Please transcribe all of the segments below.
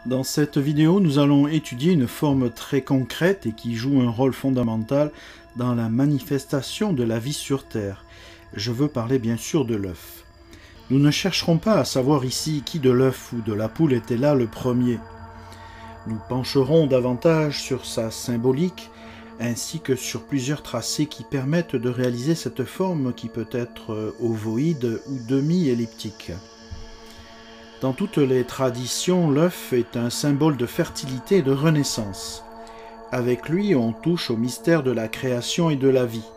Dans cette vidéo, nous allons étudier une forme très concrète et qui joue un rôle fondamental dans la manifestation de la vie sur Terre. Je veux parler bien sûr de l'œuf. Nous ne chercherons pas à savoir ici qui de l'œuf ou de la poule était là le premier. Nous pencherons davantage sur sa symbolique, ainsi que sur plusieurs tracés qui permettent de réaliser cette forme qui peut être ovoïde ou demi-elliptique. Dans toutes les traditions, l'œuf est un symbole de fertilité et de renaissance. Avec lui, on touche au mystère de la création et de la vie.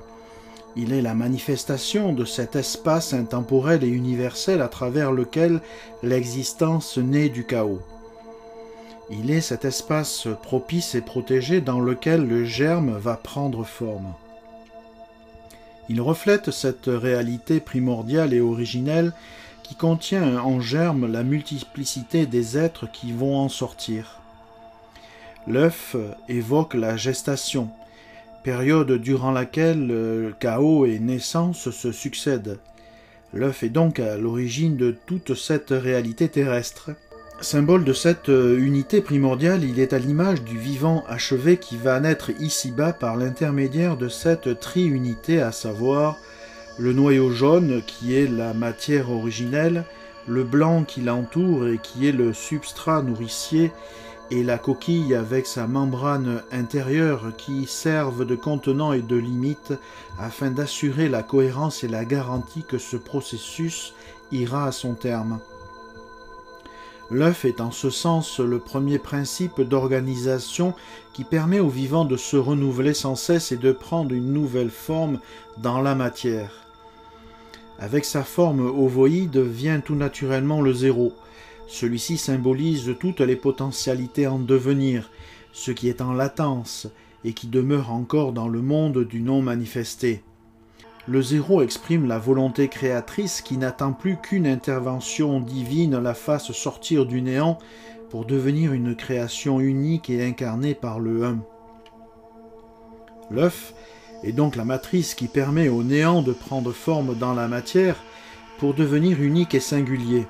Il est la manifestation de cet espace intemporel et universel à travers lequel l'existence naît du chaos. Il est cet espace propice et protégé dans lequel le germe va prendre forme. Il reflète cette réalité primordiale et originelle qui contient en germe la multiplicité des êtres qui vont en sortir. L'œuf évoque la gestation, période durant laquelle chaos et naissance se succèdent. L'œuf est donc à l'origine de toute cette réalité terrestre. Symbole de cette unité primordiale, il est à l'image du vivant achevé qui va naître ici-bas par l'intermédiaire de cette triunité, à savoir le noyau jaune qui est la matière originelle, le blanc qui l'entoure et qui est le substrat nourricier, et la coquille avec sa membrane intérieure qui servent de contenant et de limite afin d'assurer la cohérence et la garantie que ce processus ira à son terme. L'œuf est en ce sens le premier principe d'organisation qui permet au vivant de se renouveler sans cesse et de prendre une nouvelle forme dans la matière. Avec sa forme ovoïde vient tout naturellement le zéro. Celui-ci symbolise toutes les potentialités en devenir, ce qui est en latence et qui demeure encore dans le monde du non manifesté. Le zéro exprime la volonté créatrice qui n'attend plus qu'une intervention divine la fasse sortir du néant pour devenir une création unique et incarnée par le un. L'œuf est donc la matrice qui permet au néant de prendre forme dans la matière pour devenir unique et singulier.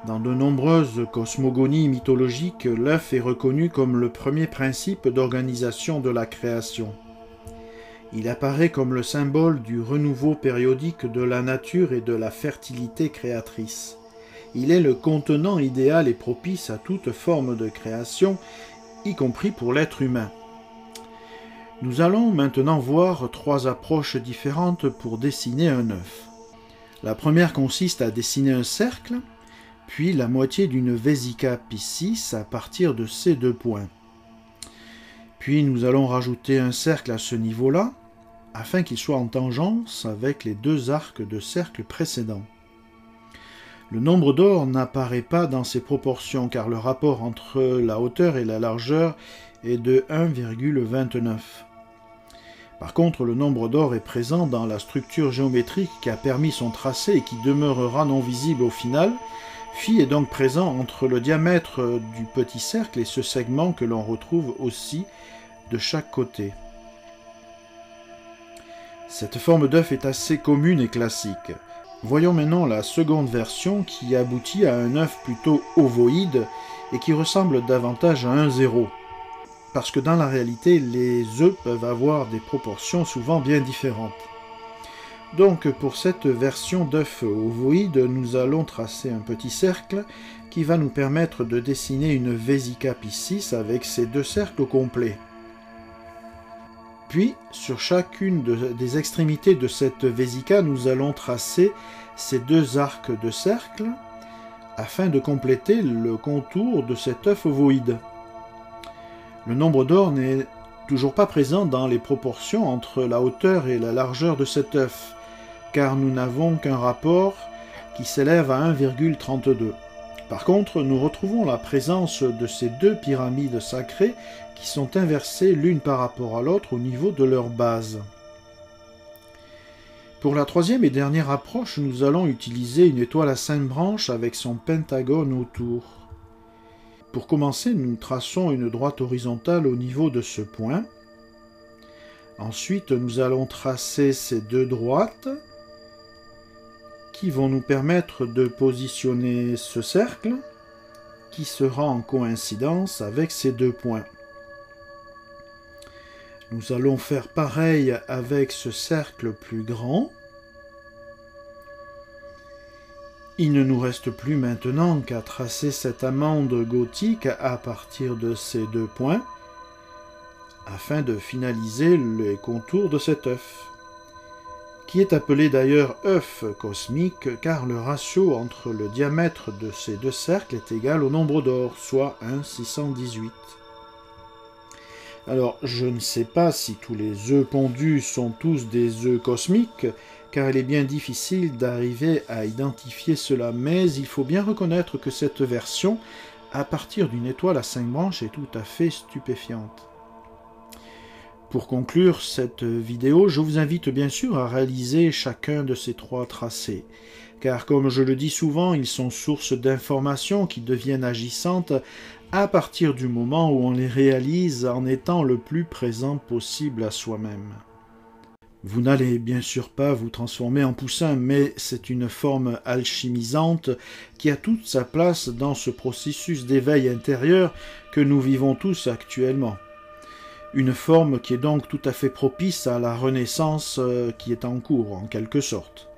Dans de nombreuses cosmogonies mythologiques, l'œuf est reconnu comme le premier principe d'organisation de la création. Il apparaît comme le symbole du renouveau périodique de la nature et de la fertilité créatrice. Il est le contenant idéal et propice à toute forme de création, y compris pour l'être humain. Nous allons maintenant voir trois approches différentes pour dessiner un œuf. La première consiste à dessiner un cercle, puis la moitié d'une Vesica Piscis à partir de ces deux points. Puis nous allons rajouter un cercle à ce niveau-là, afin qu'il soit en tangence avec les deux arcs de cercle précédents. Le nombre d'or n'apparaît pas dans ces proportions car le rapport entre la hauteur et la largeur est de 1,29. Par contre, le nombre d'or est présent dans la structure géométrique qui a permis son tracé et qui demeurera non visible au final. Phi est donc présent entre le diamètre du petit cercle et ce segment que l'on retrouve aussi de chaque côté. Cette forme d'œuf est assez commune et classique. Voyons maintenant la seconde version qui aboutit à un œuf plutôt ovoïde et qui ressemble davantage à un zéro. Parce que dans la réalité, les œufs peuvent avoir des proportions souvent bien différentes. Donc pour cette version d'œuf ovoïde, nous allons tracer un petit cercle qui va nous permettre de dessiner une Vesica Piscis avec ces deux cercles au complet. Puis, sur chacune des extrémités de cette Vesica, nous allons tracer ces deux arcs de cercle afin de compléter le contour de cet œuf ovoïde. Le nombre d'or n'est toujours pas présent dans les proportions entre la hauteur et la largeur de cet œuf, car nous n'avons qu'un rapport qui s'élève à 1,32. Par contre, nous retrouvons la présence de ces deux pyramides sacrées qui sont inversées l'une par rapport à l'autre au niveau de leur base. Pour la troisième et dernière approche, nous allons utiliser une étoile à 5 branches avec son pentagone autour. Pour commencer, nous traçons une droite horizontale au niveau de ce point. Ensuite, nous allons tracer ces deux droites qui vont nous permettre de positionner ce cercle qui sera en coïncidence avec ces 2 points. Nous allons faire pareil avec ce cercle plus grand. Il ne nous reste plus maintenant qu'à tracer cette amande gothique à partir de ces 2 points, afin de finaliser les contours de cet œuf, qui est appelé d'ailleurs œuf cosmique, car le ratio entre le diamètre de ces 2 cercles est égal au nombre d'or, soit 1,618. Alors, je ne sais pas si tous les œufs pondus sont tous des œufs cosmiques, car il est bien difficile d'arriver à identifier cela, mais il faut bien reconnaître que cette version, à partir d'une étoile à 5 branches, est tout à fait stupéfiante. Pour conclure cette vidéo, je vous invite bien sûr à réaliser chacun de ces 3 tracés, car comme je le dis souvent, ils sont source d'informations qui deviennent agissantes à partir du moment où on les réalise en étant le plus présent possible à soi-même. Vous n'allez bien sûr pas vous transformer en poussin, mais c'est une forme alchimisante qui a toute sa place dans ce processus d'éveil intérieur que nous vivons tous actuellement. Une forme qui est donc tout à fait propice à la renaissance qui est en cours, en quelque sorte.